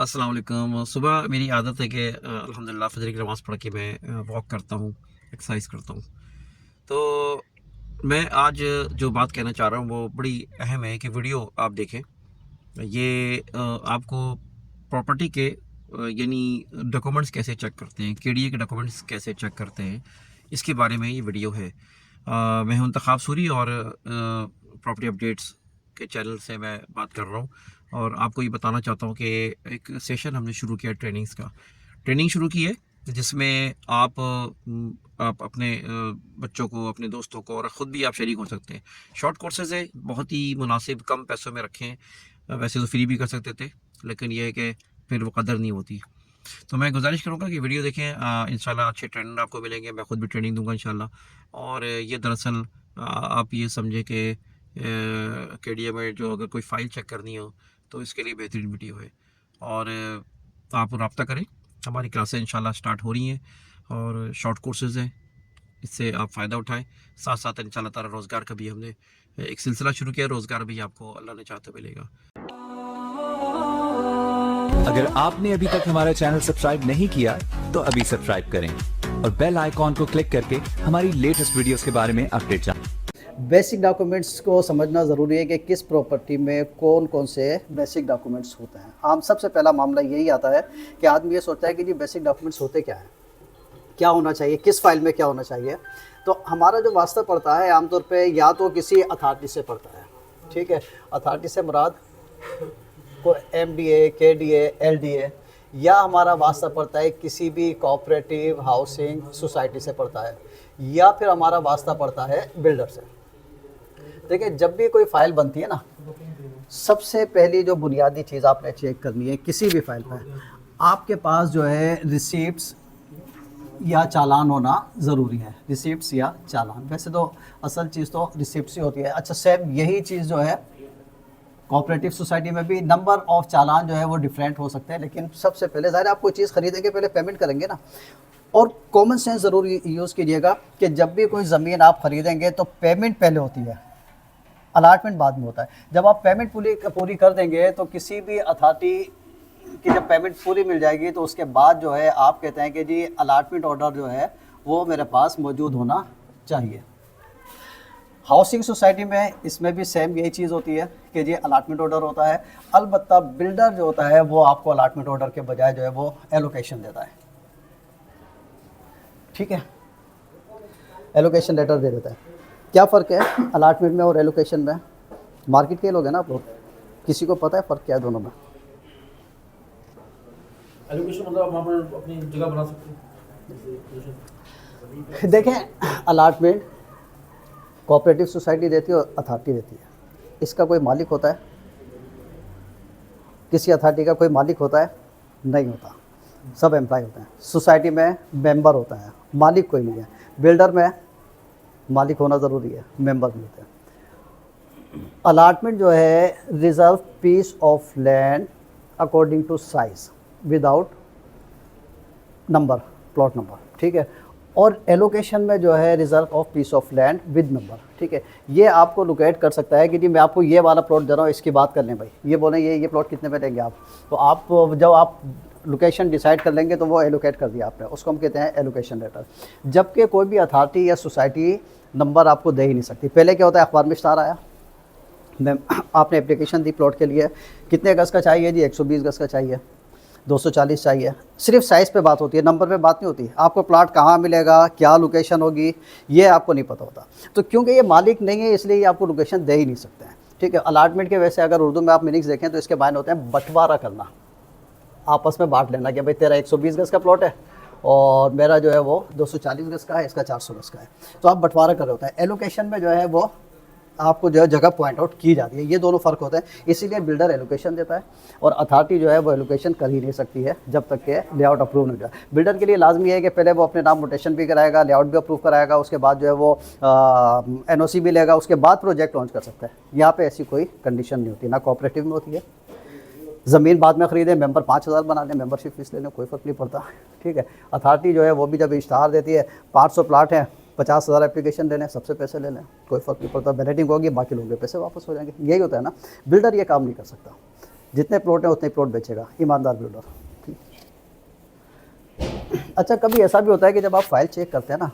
अस्सलाम वालेकुम। सुबह मेरी आदत है कि अल्हम्दुलिल्लाह फ़जर की नमाज़ पढ़ के मैं वॉक करता हूँ, एक्सरसाइज करता हूँ। तो मैं आज जो बात कहना चाह रहा हूँ वो बड़ी अहम है कि वीडियो आप देखें। ये आपको प्रॉपर्टी के यानी डॉक्यूमेंट्स कैसे चेक करते हैं, केडीए के डॉक्यूमेंट्स कैसे चेक करते हैं, इसके बारे में ये वीडियो है। मैं हूं इंतखाब सूरी और प्रॉपर्टी अपडेट्स के चैनल से मैं बात कर रहा हूँ और आपको ये बताना चाहता हूँ कि एक सेशन हमने शुरू किया ट्रेनिंग्स का। ट्रेनिंग शुरू की है जिसमें आप अपने बच्चों को, अपने दोस्तों को और ख़ुद भी आप शरीक हो सकते हैं। शॉर्ट कोर्सेज़ है, बहुत ही मुनासिब, कम पैसों में रखें। वैसे तो फ्री भी कर सकते थे, लेकिन यह है कि फिर वो कदर नहीं होती। तो मैं गुजारिश करूँगा कि वीडियो देखें। इंशाल्लाह अच्छे ट्रेनर आपको मिलेंगे, मैं ख़ुद भी ट्रेनिंग दूंगा इंशाल्लाह। और ये दरअसल आप ये समझें कि केडीए में जो अगर कोई फ़ाइल चेक करनी हो तो इसके लिए बेहतरीन वीडियो है। और आप रब्ता करें, हमारी क्लासें इंशाल्लाह स्टार्ट हो रही हैं और शॉर्ट कोर्सेज़ हैं, इससे आप फ़ायदा उठाएं। साथ साथ इंशाल्लाह ताला रोज़गार का भी हमने एक सिलसिला शुरू किया, रोज़गार भी आपको अल्लाह ने चाहा तो मिलेगा। अगर आपने अभी तक हमारा चैनल सब्सक्राइब नहीं किया तो अभी सब्सक्राइब करें और बेल आइकॉन को क्लिक करके हमारी लेटेस्ट वीडियोस के बारे में अपडेट जानें। बेसिक डॉक्यूमेंट्स को समझना ज़रूरी है कि किस प्रॉपर्टी में कौन कौन से बेसिक डॉक्यूमेंट्स होते हैं। आम सबसे पहला मामला यही आता है कि आदमी ये सोचता है कि जी बेसिक डॉक्यूमेंट्स होते क्या हैं, क्या होना चाहिए, किस फाइल में क्या होना चाहिए। तो हमारा जो वास्ता पड़ता है आमतौर पे या तो किसी अथॉरिटी से पड़ता है, ठीक है। अथॉरिटी से मुराद को एमडीए, केडीए, एलडीए, या हमारा वास्ता पड़ता है किसी भी कोऑपरेटिव हाउसिंग सोसाइटी से पड़ता है, या फिर हमारा वास्ता पड़ता है बिल्डर से। देखिए, जब भी कोई फ़ाइल बनती है ना, सबसे पहली जो बुनियादी चीज़ आपने चेक करनी है किसी भी फाइल पर, आपके पास जो है रिसीप्ट्स या चालान होना ज़रूरी है। रिसीप्ट्स या चालान, वैसे तो असल चीज़ तो रिसीप्ट्स ही होती है। अच्छा, सेम यही चीज़ जो है कोऑपरेटिव सोसाइटी में भी नंबर ऑफ़ चालान जो है वो डिफरेंट हो सकते हैं, लेकिन सबसे पहले ज़ाहिर आप कोई चीज़ ख़रीदेंगे पहले पेमेंट करेंगे ना। और कॉमन सेंस ज़रूर यूज़ कीजिएगा कि जब भी कोई ज़मीन आप ख़रीदेंगे तो पेमेंट पहले होती है, अलाटमेंट बाद में होता है। जब आप पेमेंट पूरी कर देंगे तो किसी भी अथॉरिटी की जब पेमेंट पूरी मिल जाएगी तो उसके बाद जो है आप कहते हैं कि जी अलाटमेंट ऑर्डर जो है वो मेरे पास मौजूद होना चाहिए। हाउसिंग सोसाइटी में इसमें भी सेम यही चीज़ होती है कि जी अलाटमेंट ऑर्डर होता है। अलबत्ता बिल्डर जो होता है वो आपको अलाटमेंट ऑर्डर के बजाय जो है वो एलोकेशन देता है, ठीक है, एलोकेशन लेटर दे देता है। क्या फ़र्क है अलाटमेंट में और एलोकेशन में? मार्केट के लोग हैं ना आप लोग, किसी को पता है फ़र्क क्या है दोनों में? एलोकेशन मतलब आप वहाँ पर अपनी जगह बना सकते हैं। देखें, अलाटमेंट कोऑपरेटिव सोसाइटी देती है और अथॉरिटी देती है। इसका कोई मालिक होता है? किसी अथॉरिटी का कोई मालिक होता है? नहीं होता, सब एम्प्लॉय होते हैं। सोसाइटी में मेंबर होता है, मालिक कोई नहीं है। बिल्डर में मालिक होना ज़रूरी है, मेंबर नहीं होते हैं। अलाटमेंट जो है reserve piece of land according to size without number, plot number, ठीक है। और एलोकेशन में जो है reserve of piece of land with number, ठीक है। ये आपको लोकेट कर सकता है कि जी मैं आपको ये वाला प्लॉट दे रहा हूँ, इसकी बात कर लें भाई, ये बोलें ये प्लॉट कितने में देंगे आप, तो आप जब आप लोकेशन डिसाइड कर लेंगे तो वो एलोकेट कर दिया आपने, उसको हम कहते हैं एलोकेशन लेटर। जबकि कोई भी अथॉरिटी या सोसाइटी नंबर आपको दे ही नहीं सकती। पहले क्या होता है, अखबार में इश्तार आया, मैं आपने एप्लीकेशन दी प्लॉट के लिए, कितने गज़ का चाहिए जी, 120 गज़ का चाहिए, 240 चाहिए। सिर्फ साइज़ पे बात होती है, नंबर पे बात नहीं होती। आपको प्लाट कहाँ मिलेगा, क्या लोकेशन होगी, ये आपको नहीं पता होता। तो क्योंकि ये मालिक नहीं है इसलिए ये आपको लोकेशन दे ही नहीं सकते हैं, ठीक है। अलाटमेंट के वैसे अगर उर्दू में आप मीनिंग्स देखें तो इसके मायने होते हैं बंटवारा करना, आपस में बांट लेना कि भाई तेरा 120 गज़ का प्लॉट है और मेरा जो है वो 240 गज़ का है, इसका 400 गज़ का है, तो आप बंटवारा कर रहे होते हैं। एलोकेशन में जो है वो आपको जो है जगह पॉइंट आउट की जाती है। ये दोनों फ़र्क होते हैं, इसीलिए बिल्डर एलोकेशन देता है और अथॉरिटी जो है वो एलोकेशन कर ही नहीं सकती है जब तक के लेआउट अप्रूव नहीं हो जाए। बिल्डर के लिए लाजमी है कि पहले वो अपने नाम नोटेशन भी कराएगा, लेआउट भी अप्रूव कराएगा, उसके बाद जो है वो एनओसी भी लेगा, उसके बाद प्रोजेक्ट लॉन्च कर सकता है। यहाँ पे ऐसी कोई कंडीशन नहीं होती, ना कोऑपरेटिव में होती है। ज़मीन बाद में ख़रीदें, मेंबर 5000 बना लें, मेंबरशिप फीस ले लें, कोई फ़र्क नहीं पड़ता, ठीक है। अथॉरिटी जो है वो भी जब इश्तहार देती है 500 प्लाट हैं, 50,000 एप्लीकेशन लेने, सबसे पैसे ले लें, कोई फ़र्क नहीं पड़ता। बैलेटिंग होगी, बाकी लोगों के पैसे वापस हो जाएंगे। यही होता है ना, बिल्डर ये काम नहीं कर सकता। जितने प्लॉट हैं उतने प्लॉट बेचेगा, ईमानदार बिल्डर। ठीक। अच्छा, कभी ऐसा भी होता है कि जब आप फाइल चेक करते हैं ना,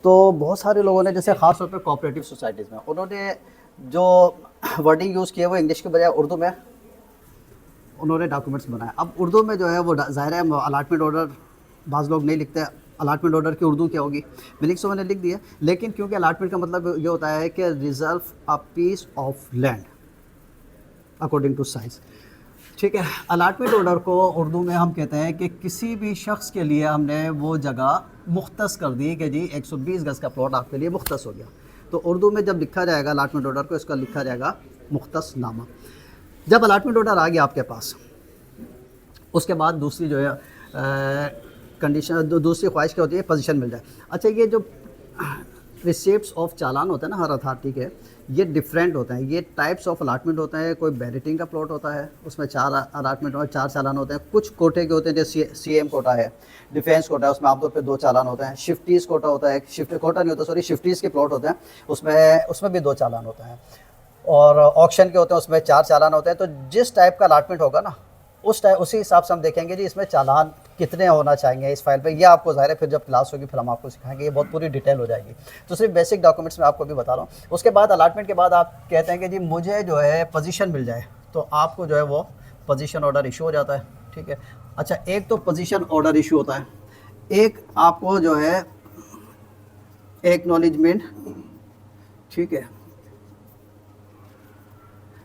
तो बहुत सारे लोगों ने, जैसे ख़ास तौर पे कोऑपरेटिव सोसाइटीज़ में, उन्होंने जो वर्डिंग यूज़ किया वो इंग्लिश के बजाय उर्दू में उन्होंने डॉक्यूमेंट्स बनाए। अब उर्दू में जो है वो ज़ाहिर है अलाटमेंट ऑर्डर बाज़ लोग नहीं लिखते, अलाटमेंट ऑर्डर की उर्दू क्या होगी, मिलिक सो मैंने लिख दिया। लेकिन क्योंकि अलाटमेंट का मतलब ये होता है कि reserve a piece of land according to size. ठीक है, अलाटमेंट ऑर्डर को उर्दू में हम कहते हैं कि किसी भी शख्स के लिए हमने वो जगह मुख्तस कर दी कि जी 120 गज़ का प्लॉट आपके लिए मुख्तस हो गया। तो उर्दू में जब लिखा जाएगा अलाटमेंट ऑर्डर को, इसका लिखा जाएगा मुख्तस नामा। जब अलाटमेंट ऑर्डर आ गया आपके पास, उसके बाद दूसरी जो है कंडीशन, दूसरी ख्वाहिश क्या होती है, पोजीशन मिल जाए। अच्छा, ये जो रिसिप्ट्स ऑफ चालान होते हैं ना हर अथॉरिटी के, ये डिफरेंट होते हैं। ये टाइप्स ऑफ अलाटमेंट होते हैं। कोई बैरिटिंग का प्लॉट होता है, उसमें 4 अलाटमेंट और 4 चालान होते हैं। कुछ कोटे के होते हैं, जैसे सीएम कोटा है, डिफेंस कोटा है, उसमें आमतौर पे 2 चालान होते हैं। शिफ्टीज़ कोटा होता है, शिफ्ट कोटा नहीं होता, सॉरी, शिफ्टीज़ के प्लॉट होते हैं, उसमें भी 2 चालान होते हैं। और ऑक्शन के होते हैं, उसमें 4 चालान होते हैं। तो जिस टाइप का अलाटमेंट होगा ना, उसी हिसाब से हम देखेंगे जी इसमें चालान कितने होना चाहिए इस फाइल पे। ये आपको ज़ाहिर है फिर जब क्लास होगी फिर हम आपको सिखाएंगे, ये बहुत पूरी डिटेल हो जाएगी। तो सिर्फ बेसिक डॉक्यूमेंट्स में आपको भी बता रहा हूँ। उसके बाद अलाटमेंट के बाद आप कहते हैं कि जी मुझे जो है पोजीशन मिल जाए, तो आपको जो है वो पोजीशन ऑर्डर इशू हो जाता है। ठीक है। अच्छा, एक तो पोजीशन ऑर्डर इशू होता है, एक आपको जो है एक्नॉलेजमेंट, ठीक है,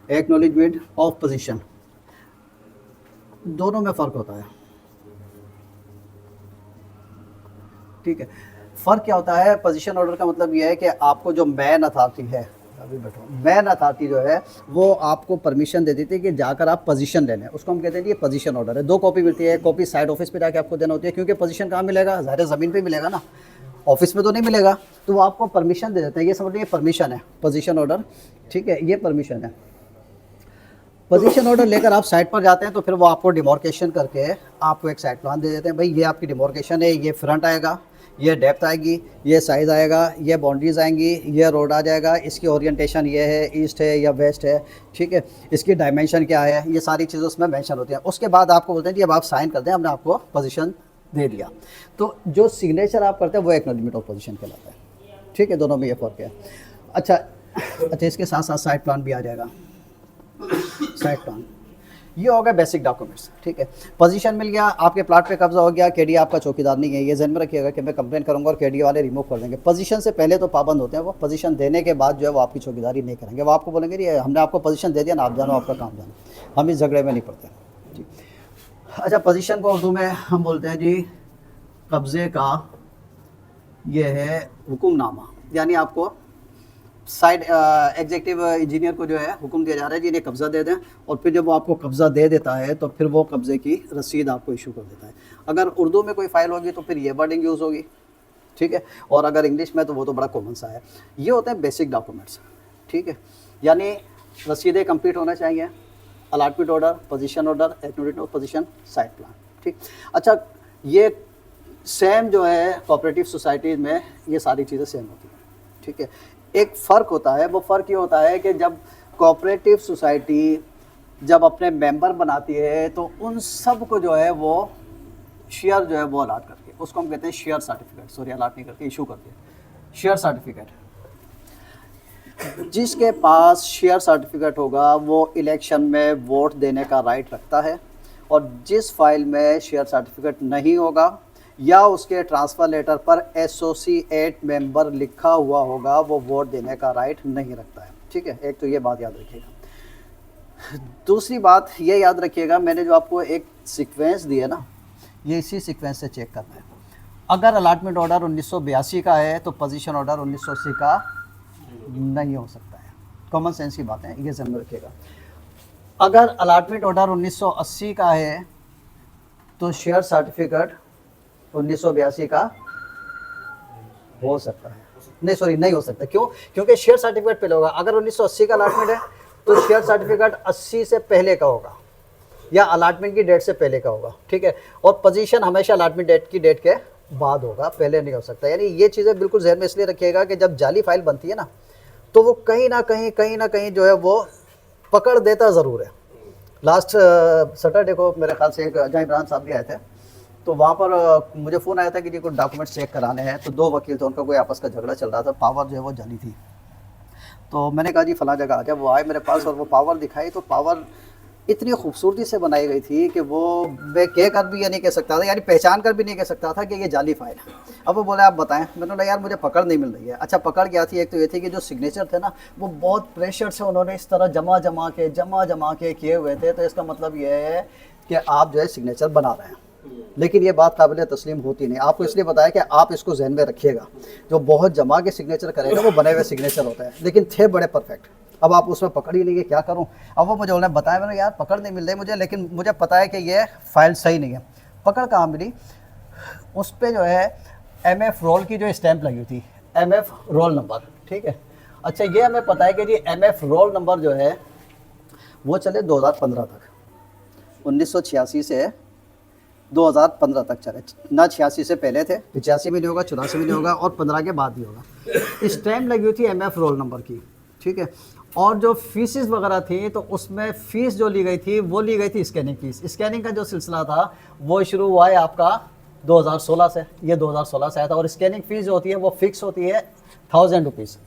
एक्नॉलेजमेंट ऑफ पोजीशन, दोनों में फ़र्क होता है। ठीक है, फ़र्क क्या होता है, पोजीशन ऑर्डर का मतलब ये है कि आपको जो मैन अथॉरिटी है, अभी बैठो, मैन अथॉरिटी जो है वो आपको परमिशन दे देती है कि जाकर आप पोजीशन ले लें। उसको हम कहते हैं कि ये पोजीशन ऑर्डर है। 2 कॉपी मिलती है, एक कॉपी साइड ऑफिस पे जाके आपको देना होती है, क्योंकि पोजीशन कहाँ मिलेगा, ज़ाहिर ज़मीन पे मिलेगा ना, ऑफिस में तो नहीं मिलेगा। तो वो आपको परमिशन दे देते हैं। ये समझ लीजिए परमिशन है पोजीशन ऑर्डर। ठीक है, ये परमिशन है। पोजीशन ऑर्डर लेकर आप साइट पर जाते हैं तो फिर वो आपको डिमोर्केशन करके आपको एक साइट प्लान दे देते हैं। भाई ये आपकी डिमोर्केशन है, ये फ्रंट आएगा, ये डेप्थ आएगी, ये साइज़ आएगा, ये बाउंड्रीज आएंगी, ये रोड आ जाएगा, इसकी ओरिएंटेशन ये है, ईस्ट है या वेस्ट है। ठीक है, इसकी डायमेंशन क्या है, ये सारी चीज़ें उसमें मेंशन होती हैं। उसके बाद आपको बोलते हैं कि अब आप साइन कर दें, हमने आपको पोजीशन दे दिया। तो जो सिग्नेचर आप करते हैं वो एक्नॉलेजमेंट ऑफ पोजीशन कहलाता है। ठीक है, दोनों में ये फ़र्क है। अच्छा, इसके साथ साथ साइट प्लान भी आ जाएगा। साइट प्लान ये हो गया बेसिक डॉक्यूमेंट्स। ठीक है, पोजीशन मिल गया, आपके प्लाट पे कब्जा हो गया, केडी आपका चौकीदार नहीं है, ये ध्यान में रखिएगा कि मैं कंप्लेन करूंगा और केडी वाले रिमूव कर देंगे। पोजीशन से पहले तो पाबंद होते हैं, वो पोजीशन देने के बाद जो है वो आपकी चौकीदारी नहीं करेंगे। वो आपको बोलेंगे ये हमने आपको पोजीशन दे दिया ना, आप जानो, आपका काम जानो, हम इस झगड़े में नहीं पड़ते। ठीक। अच्छा, पोजीशन को उर्दू में हम बोलते हैं जी कब्जे का ये है हुक्मनामा, यानी आपको साइड एग्जीक्यूटिव इंजीनियर को जो है हुक्म दिया जा रहा है जी इन्हें कब्ज़ा दे दें, और फिर जब वो आपको कब्ज़ा दे देता है तो फिर वो कब्ज़े की रसीद आपको इशू कर देता है। अगर उर्दू में कोई फ़ाइल होगी तो फिर ये वर्डिंग यूज़ होगी। ठीक है, और अगर इंग्लिश में तो वो तो बड़ा कॉमन सा है। ये होते हैं बेसिक डॉक्यूमेंट्स। ठीक है, यानी रसीदें कंप्लीट होना चाहिए, allotment order, position order, acknowledgement of position, site plan. ठीक। अच्छा, ये सेम जो है कोऑपरेटिव सोसाइटीज़ में ये सारी चीज़ें सेम होती हैं। ठीक है, एक फ़र्क होता है, वो फ़र्क ये होता है कि जब कोऑपरेटिव सोसाइटी जब अपने मेंबर बनाती है तो उन सब को जो है वो शेयर जो है वो अलाट करती है, उसको हम कहते हैं शेयर सर्टिफिकेट। सॉरी, अलाट नहीं करती, इशू करती है शेयर सर्टिफिकेट। जिसके पास शेयर सर्टिफिकेट होगा वो इलेक्शन में वोट देने का राइट रखता है, और जिस फाइल में शेयर सर्टिफिकेट नहीं होगा या उसके ट्रांसफ़र लेटर पर एसोसिएट मेंबर लिखा हुआ होगा, वो वोट देने का राइट नहीं रखता है। ठीक है, एक तो ये बात याद रखिएगा। दूसरी बात ये याद रखिएगा, मैंने जो आपको एक सीक्वेंस दी है ना, ये इसी सीक्वेंस से चेक करना है। अगर अलाटमेंट ऑर्डर 1982 का है तो पोजीशन ऑर्डर 1980 का नहीं हो सकता है। कॉमन सेंस की बात है, ये ध्यान रखिएगा। अगर अलाटमेंट ऑर्डर 1980 का है तो शेयर सर्टिफिकेट 1982 का हो सकता है। नहीं, सॉरी, नहीं हो सकता। क्यों? क्योंकि शेयर सर्टिफिकेट पहले होगा। अगर 1980 का अलाटमेंट है तो शेयर सर्टिफिकेट 80 से पहले का होगा या अलाटमेंट की डेट से पहले का होगा। ठीक है, और पोजीशन हमेशा अलाटमेंट डेट की डेट के बाद होगा, पहले नहीं हो सकता। यानी ये चीज़ें बिल्कुल ज़हन में इसलिए रखिएगा कि जब जाली फाइल बनती है ना, तो वो कहीं ना कहीं जो है वो पकड़ देता ज़रूर है। लास्ट सैटरडे को मेरे ख्याल से एक जहाँ इमरान साहब भी आए थे, तो वहाँ पर मुझे फ़ोन आया था कि जी कुछ डॉक्यूमेंट्स चेक कराने हैं। तो 2 वकील थे, उनका कोई आपस का झगड़ा चल रहा था, पावर जो है वो जली थी। तो मैंने कहा जी फ़लाँ जगह आ जाए। वो आए मेरे पास और वो पावर दिखाई, तो पावर इतनी खूबसूरती से बनाई गई थी कि वो मैं कह कर भी ये नहीं कह सकता था, यानी पहचान कर भी नहीं कह सकता था कि ये जाली फाइल है। अब वो बोले आप बताएं। मैंने बोला यार मुझे पकड़ नहीं मिल रही है। अच्छा पकड़ क्या थी? एक तो ये थी कि जो सिग्नेचर थे ना वो बहुत प्रेशर से उन्होंने इस तरह जमा के किए हुए थे। तो इसका मतलब ये है कि आप जो है सिग्नेचर बना रहे हैं, लेकिन ये बात काबिल तस्लीम होती नहीं। आपको इसलिए बताया कि आप इसको जहन में रखिएगा, जो बहुत जमा के सिग्नेचर करेगा वो बने हुए सिग्नेचर होता है, लेकिन थे बड़े परफेक्ट। अब आप उसमें पकड़ ही नहीं है, क्या करूं? अब वो मुझे उन्होंने बताया, मैंने यार पकड़ नहीं मिल रही मुझे, लेकिन मुझे पता है कि ये फाइल सही नहीं है। पकड़ कहाँ मिली? उस पर जो है MF रोल की जो स्टैंप लगी हुई थी, MF रोल नंबर, ठीक है। अच्छा ये हमें पता है कि जी MF रोल नंबर जो है वो चले 2015 तक, 1986 से 2015 तक चले ना। 86 से पहले थे, 85 में नहीं होगा, 84 में नहीं होगा, और 15 के बाद नहीं होगा। स्टैम्प लगी हुई थी MF रोल नंबर की, ठीक है। और जो फीसिस वगैरह थी, तो उसमें फ़ीस जो ली गई थी वो ली गई थी स्कैनिंग फ़ीस। स्कैनिंग का जो सिलसिला था वो शुरू हुआ है आपका 2016 से, ये 2016 से आया था। और स्कैनिंग फ़ीस जो होती है वो फिक्स होती है 1000 रुपीज़,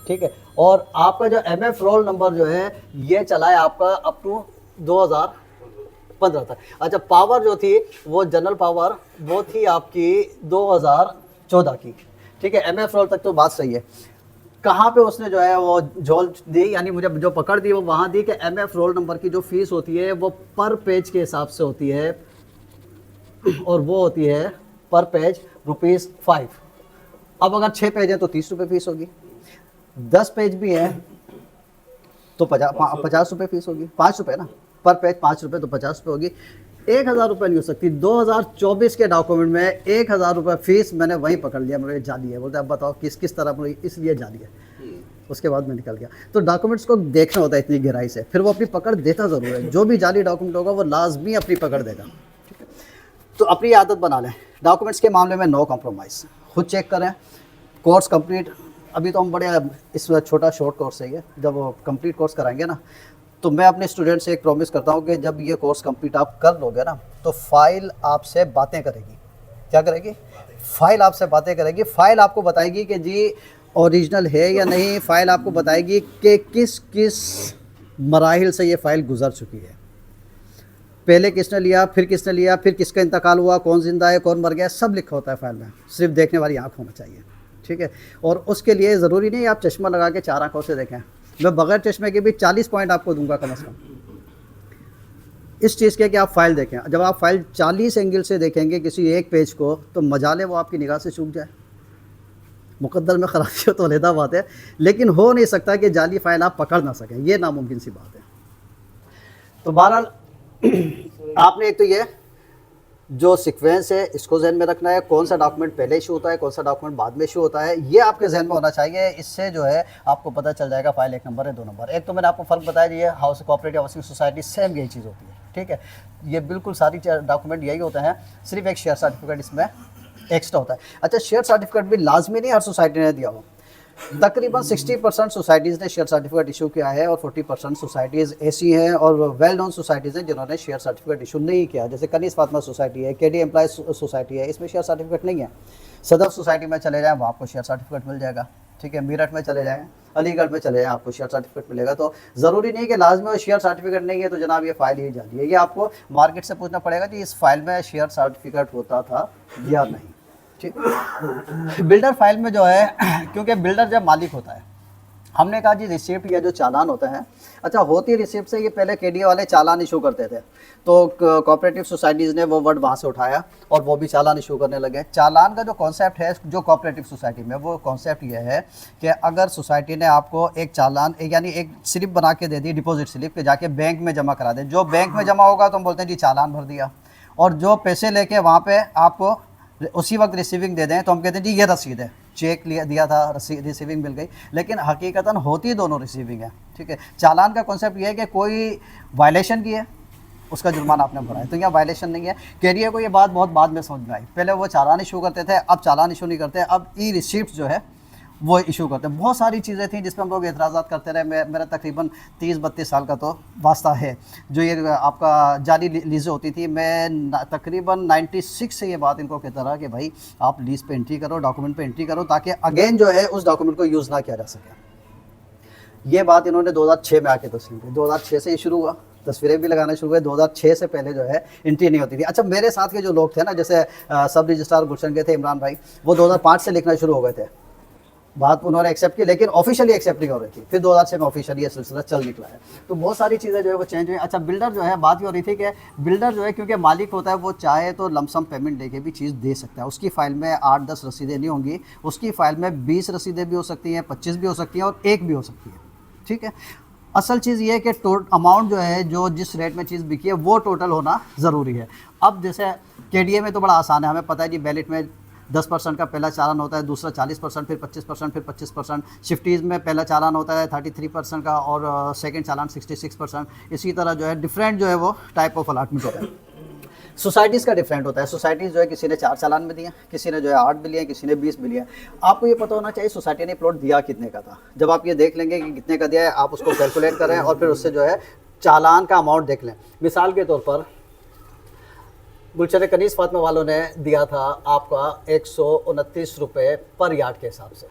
ठीक है। और आपका जो MF रोल नंबर जो है ये चला है आपका अप टू 2015 तक। अच्छा पावर जो थी वो जनरल पावर वो थी आपकी 2014 की, ठीक है। MF रोल तक तो बात सही है। कहाँ पे उसने जो है वो झोल दी, यानी मुझे जो पकड़ दी वो वहाँ दी कि MF रोल नंबर की जो फीस होती है वो पर पेज के हिसाब से होती है, और वो होती है पर पेज ₹5। अब अगर 6 पेज हैं तो 30 रुपये फीस होगी, 10 पेज भी हैं तो 50 रुपये फीस होगी, 5 रुपये ना पर पेज, 5 रुपये तो 50 रुपये होगी। 1000 रुपये नहीं हो सकती। 2024 के डॉक्यूमेंट में 1000 रुपये फीस मैंने वहीं पकड़ लिया, मेरे जाली है। बोलते अब बताओ किस किस तरह, मुझे इसलिए जाली है। उसके बाद मैं निकल गया। तो डॉक्यूमेंट्स को देखना होता है इतनी गहराई से, फिर वो अपनी पकड़ देता ज़रूर है। जो भी जाली डॉक्यूमेंट होगा वो लाजमी अपनी पकड़ देगा, ठीक है। तो अपनी आदत बना लें, डॉक्यूमेंट्स के मामले में नो कॉम्प्रोमाइज़, खुद चेक करें। कोर्स कंप्लीट, अभी तो हम बड़े इस छोटा शॉर्ट कोर्स है ये, जब वो कंप्लीट कोर्स कराएंगे ना, तो मैं अपने स्टूडेंट से एक प्रॉमिस करता हूँ कि जब ये कोर्स कंप्लीट आप कर लोगे ना, तो फाइल आपसे बातें करेगी। क्या करेगी? फाइल आपसे बातें करेगी। फाइल आपको बताएगी कि जी ओरिजिनल है या नहीं। फाइल आपको बताएगी कि किस किस मराहिल से ये फ़ाइल गुजर चुकी है, पहले किसने लिया, फिर किसने लिया, फिर किसका इंतकाल हुआ, कौन जिंदा है, कौन मर गया, सब लिखा होता है फाइल में। सिर्फ देखने वाली आँख होना चाहिए, ठीक है। और उसके लिए ज़रूरी नहीं आप चश्मा लगा के 4 आँखों से देखें। मैं बगैर चश्मे के भी 40 पॉइंट आपको दूंगा कम से कम, इस चीज़ के कि आप फाइल देखें। जब आप फाइल 40 एंगल से देखेंगे किसी एक पेज को, तो मजाले वो आपकी निगाह से चूक जाए। मुकद्दर में खराबी हो तो अलहदा बात है, लेकिन हो नहीं सकता कि जाली फाइल आप पकड़ ना सकें, ये नामुमकिन सी बात है। तो बहरहाल आपने एक तो ये जो सीक्वेंस है इसको जहन में रखना है, कौन सा डॉक्यूमेंट पहले इशू होता है, कौन सा डॉक्यूमेंट बाद में इशू होता है, ये आपके जहन में होना चाहिए। इससे जो है आपको पता चल जाएगा फाइल 1 नंबर है 2 नंबर। एक तो मैंने आपको फ़र्क बताया, ये house cooperative housing society same यही चीज़ होती है, ठीक है। ये बिल्कुल सारी डॉक्यूमेंट यही होते हैं, सिर्फ एक शेयर सर्टिफिकेट इसमें एक्स्ट्रा होता है। अच्छा शेयर सर्टिफिकेट भी लाजमी नहीं हर सोसाइटी ने दिया हो। तकरीबन 60% सोसाइटीज़ ने शेयर सर्टिफिकेट इशू किया है, और 40% सोसाइटीज़ ऐसी हैं और वेल नोन सोसाइटीज़ हैं जिन्होंने शेयर सर्टिफिकेट इशू नहीं किया। जैसे कनीस फातिमा सोसाइटी है, KD एम्प्लॉय सोसाइटी है, इसमें शेयर सर्टिफिकेट नहीं है। सदर सोसाइटी में चले जाएँ, वहाँ आपको शेयर सर्टिफिकेट मिल जाएगा, ठीक है। मेरठ में चले जाएँ, अलीगढ़ में चले जाएँ, आपको शेयर सर्टिफिकेट मिलेगा। तो ज़रूरी नहीं कि लाजमी शेयर सर्टिफिकेट नहीं है तो जनाब ये फ़ाइल ही जाली है। ये आपको मार्केट से पूछना पड़ेगा कि इस फाइल में शेयर सर्टिफिकेट होता था या नहीं, ठीक। बिल्डर फाइल में जो है, क्योंकि बिल्डर जब मालिक होता है, हमने कहा जी रिसिप्ट या जो चालान होता है, अच्छा होती रिसिप्ट से ये पहले KDA वाले चालान इशू करते थे, तो कोऑपरेटिव सोसाइटीज़ ने वो वर्ड वहाँ से उठाया और वो भी चालान इशू करने लगे। चालान का जो कॉन्सेप्ट है जो कोऑपरेटिव सोसाइटी में, वो कॉन्सेप्ट ये है कि अगर सोसाइटी ने आपको एक चालान यानी एक स्लिप बना के दे दी, डिपॉजिट स्लिप, के जाके बैंक में जमा करा दे, जो बैंक में जमा होगा तो हम बोलते हैं जी चालान भर दिया, और जो पैसे लेके वहाँ पर आपको उसी वक्त रिसीविंग दे दें तो हम कहते हैं जी ये रसीद है, चेक लिया दिया था, रिसीविंग मिल गई। लेकिन हकीकतन होती दोनों रिसीविंग है, ठीक है। चालान का कॉन्सेप्ट ये है कि कोई वायलेशन की है, उसका जुर्माना आपने भरा है, तो यहाँ वायलेशन नहीं है। KDA को ये बात बहुत बाद में समझ में आई, पहले वो चालान इशू करते थे, अब चालान इशू नहीं करते। अब ई रिसिप्ट जो है वो इशू करते हैं। बहुत सारी चीज़ें थी जिस पर हम लोग एतराज़ात करते रहे। मेरा तकरीबन 30-32 साल का तो वास्ता है जो ये आपका जाली लीज़ें होती थी। मैं तकरीबन 96 से ये बात इनको कहता रहा कि भाई आप लीज़ पे एंट्री करो, डॉक्यूमेंट पे एंट्री करो, ताकि अगेन जो है उस डॉक्यूमेंट को यूज़ ना किया जा सके। ये बात इन्होंने 2006 में आके तस्लीम की। 2006 से ये शुरू हुआ, तस्वीरें भी लगाना शुरू हुए। 2006 से पहले जो है एंट्री नहीं होती थी। अच्छा, मेरे साथ के जो लोग थे ना, जैसे सब रजिस्ट्रार गुलशन के थे इमरान भाई, वो 2005 से लिखना शुरू हो गए थे। बात उन्होंने एक्सेप्ट की, लेकिन ऑफिशियली एक्सेप्ट नहीं हो रही थी। फिर 2006 में ऑफिशियली ये सिलसिला चल निकला है। तो बहुत सारी चीज़ें जो है वो चेंज हुई। अच्छा, बिल्डर जो है, बात ये हो रही थी कि बिल्डर जो है क्योंकि मालिक होता है, वो चाहे तो लमसम पेमेंट लेके भी चीज़ दे सकता है। उसकी फ़ाइल में 8-10 रसीदें नहीं होंगी, उसकी फ़ाइल में 20 रसीदें भी हो सकती हैं, 25 भी हो सकती हैं और 1 भी हो सकती है। ठीक है, असल चीज़ ये है कि अमाउंट जो है, जो जिस रेट में चीज़ बिकी है वो टोटल होना ज़रूरी है। अब जैसे केडीए में तो बड़ा आसान है, हमें पता है जी बैलेट में 10% का पहला चालान होता है, दूसरा 40%, फिर 25%, फिर 25%। शिफ्टीज़ में पहला चालान होता है 33% का और सेकंड चालान 66%। इसी तरह जो है डिफरेंट जो है वो टाइप ऑफ अलाटमेंट होता है। सोसाइटीज़ का डिफरेंट होता है। सोसाइटीज़ जो है किसी ने 4 चालान में दिए, किसी ने जो है 8 भी लिए, किसी ने 20 भी लिए। आपको ये पता होना चाहिए सोसाइटी ने प्लॉट दिया कितने का था। जब आप ये देख लेंगे कि कितने का दिया है, आप उसको कैलकुलेट करें और फिर उससे जो है चालान का अमाउंट देख लें। मिसाल के तौर पर गुलशन कनीज़ फातिमा वालों ने दिया था आपका 129 रुपये पर यार्ड के हिसाब से।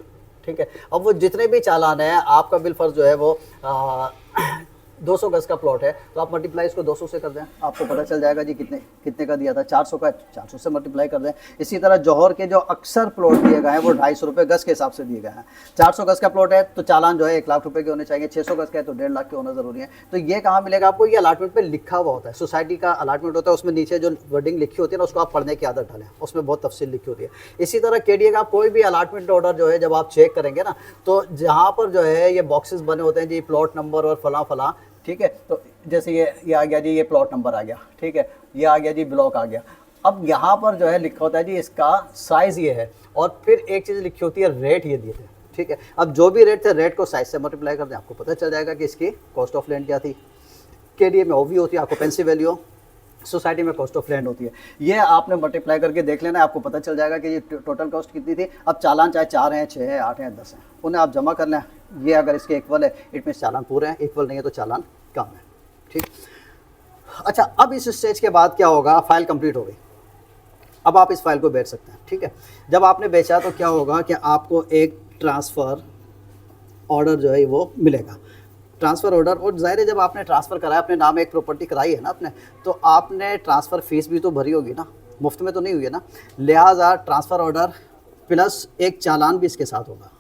ठीक है, अब वो जितने भी चालान है, आपका बिल फर्ज जो है वो 200 गज़ का प्लॉट है, तो आप मल्टीप्लाई इसको 200 से कर दें, आपको पता चल जाएगा जी कितने का दिया था। 400 का 400 से मल्टीप्लाई कर दें। इसी तरह जौहर के जो अक्सर प्लॉट दिए गए हैं वो 250 रुपये गज़ के हिसाब से दिए गए हैं। 400 गज़ का प्लॉट है तो चालान जो है 1 लाख रुपये के होने चाहिए। 600 गज़ का है तो 1.5 लाख के होना ज़रूरी है। तो ये कहाँ मिलेगा आपको? ये अलाटमेंट पर लिखा हुआ होता है। सोसाइटी का अलाटमेंट होता है, उसमें नीचे जो वर्डिंग लिखी होती है ना, उसको आप पढ़ने की आदत डालें, उसमें बहुत तफसील लिखी होती है। इसी तरह केडीए का कोई भी अलाटमेंट ऑर्डर जो है जब आप चेक करेंगे ना, तो जहाँ पर जो है ये बॉक्सेस बने होते हैं जी, प्लॉट नंबर और फला फला। ठीक है, तो जैसे ये आ गया जी, ये प्लॉट नंबर आ गया। ठीक है, ये आ गया जी, ब्लॉक आ गया। अब यहाँ पर जो है लिखा होता है जी इसका साइज़ ये है, और फिर एक चीज़ लिखी होती है रेट ये दिए थे। ठीक है, अब जो भी रेट थे, रेट को साइज से मल्टीप्लाई कर दें, आपको पता चल जाएगा कि इसकी कॉस्ट ऑफ लैंड क्या थी। केडीए में ओवी होती है, ऑक्यूपेंसी वैल्यू, सोसाइटी में कॉस्ट ऑफ लैंड होती है। ये आपने मल्टीप्लाई करके देख लेना है, आपको पता चल जाएगा कि ये टोटल कॉस्ट कितनी थी। अब चालान चाहे 4 हैं, 6 हैं, 8 हैं, 10 हैं, उन्हें आप जमा कर लें। ये अगर इसके इक्वल है, इट मीन चालान पूरे हैं, इक्वल नहीं है तो चालान कम है। ठीक, अच्छा, अब इस स्टेज के बाद क्या होगा? फाइल कंप्लीट हो गई, अब आप इस फाइल को बेच सकते हैं। ठीक है, जब आपने बेचा तो क्या होगा कि आपको एक ट्रांसफ़र ऑर्डर जो है वो मिलेगा। ट्रांसफ़र ऑर्डर, और ज़ाहिर है जब आपने ट्रांसफ़र कराया, अपने नाम एक प्रॉपर्टी कराई है ना आपने, तो आपने ट्रांसफ़र फ़ीस भी तो भरी होगी ना, मुफ्त में तो नहीं हुई है ना। लिहाजा ट्रांसफ़र ऑर्डर प्लस एक चालान भी इसके साथ होगा,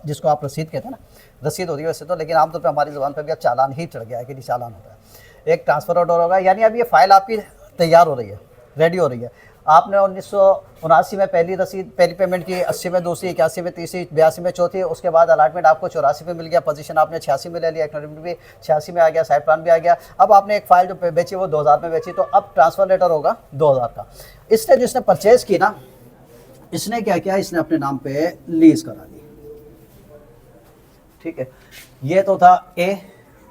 जिसको आप रसीद कहते हैं ना। रसीद होती है वैसे तो, लेकिन आमतौर पर हमारी ज़ुबान पर भी अब चालान ही चढ़ गया है कि चालान होता है। एक ट्रांसफ़र ऑर्डर होगा, यानी अब ये फ़ाइल आपकी तैयार हो रही है, रेडी हो रही है। आपने 1979 में पहली पेमेंट की, 80 में दूसरी, 81 में तीसरी, 82 में चौथी। उसके बाद अलाटमेंट आपको 84 में मिल गया, पोजीशन आपने 86 में ले लिया, एक्नॉलेजमेंट भी 86 में आ गया, साइड प्लान भी आ गया। अब आपने एक फ़ाइल जो बेची वो 2000 में बेची, तो अब ट्रांसफ़र लेटर होगा 2000 का। इसने जिसने परचेज़ की ना, इसने क्या किया? इसने अपने नाम पे लीज़ करा ली। ठीक है, ये तो था ए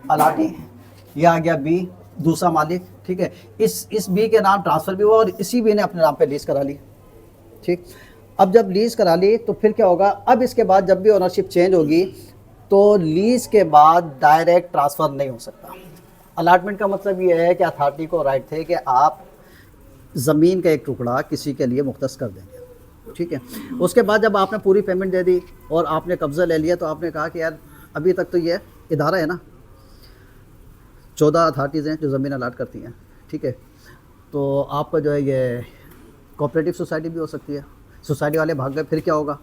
अलाटी, ये आ गया बी दूसरा मालिक। ठीक है, इस बी के नाम ट्रांसफ़र भी हुआ और इसी बी ने अपने नाम पे लीज़ करा ली। ठीक, अब जब लीज़ करा ली तो फिर क्या होगा? अब इसके बाद जब भी ओनरशिप चेंज होगी तो लीज़ के बाद डायरेक्ट ट्रांसफ़र नहीं हो सकता। अलाटमेंट का मतलब ये है कि अथॉरिटी को राइट थे कि आप ज़मीन का एक टुकड़ा किसी के लिए मुख्तस कर देंगे। ठीक है, उसके बाद जब आपने पूरी पेमेंट दे दी और आपने कब्ज़ा ले लिया, तो आपने कहा कि यार अभी तक तो ये इदारा है ना, 14 अथॉरिटीज़ हैं जो ज़मीन अलाट करती हैं। ठीक है, तो आपका जो है ये कोऑपरेटिव सोसाइटी भी हो सकती है। सोसाइटी वाले भाग गए, फिर क्या होगा?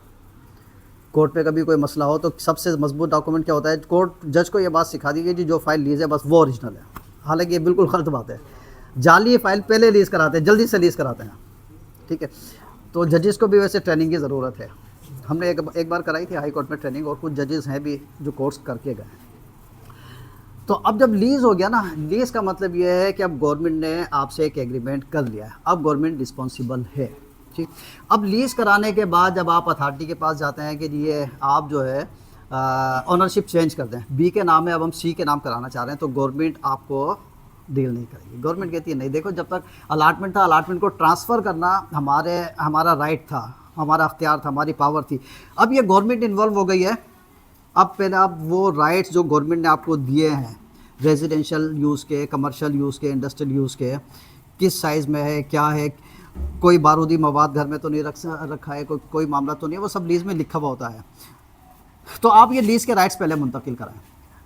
कोर्ट पे कभी कोई मसला हो तो सबसे मजबूत डॉक्यूमेंट क्या होता है? कोर्ट जज को ये बात सिखा दी गई कि जो फाइल लीज़ है बस वो ओरिजिनल है। हालांकि ये बिल्कुल गलत बात है। जाली फाइल पहले लीज़ कराते हैं, जल्दी से लीज़ कराते हैं। ठीक है, तो जजेस को भी वैसे ट्रेनिंग की ज़रूरत है। हमने एक बार कराई थी हाई कोर्ट में ट्रेनिंग, और कुछ जजेस हैं भी जो कोर्स करके गए हैं। तो अब जब लीज़ हो गया ना, लीज़ का मतलब ये है कि अब गवर्नमेंट ने आपसे एक एग्रीमेंट कर लिया है, अब गवर्नमेंट रिस्पॉन्सिबल है। ठीक, अब लीज़ कराने के बाद जब आप अथॉरिटी के पास जाते हैं कि ये आप जो है ओनरशिप चेंज कर दें, बी के नाम है अब हम सी के नाम कराना चाह रहे हैं, तो गवर्नमेंट आपको डील नहीं करेगी। गवर्नमेंट कहती है नहीं, देखो जब तक अलाटमेंट था, अलाटमेंट को ट्रांसफ़र करना हमारा राइट था, हमारा अख्तियार था, हमारी पावर थी। अब ये गवर्नमेंट इन्वॉल्व हो गई है। अब पहले आप वो राइट्स जो गवर्नमेंट ने आपको दिए हैं रेजिडेंशियल यूज़ के, कमर्शियल यूज़ के, इंडस्ट्रियल यूज़ के, किस साइज़ में है, क्या है, कोई बारूदी मवाद घर में तो नहीं रखा है, कोई मामला तो नहीं है, वो सब लीज़ में लिखा हुआ होता है। तो आप ये लीज़ के राइट्स पहले मुंतकिल कराएं।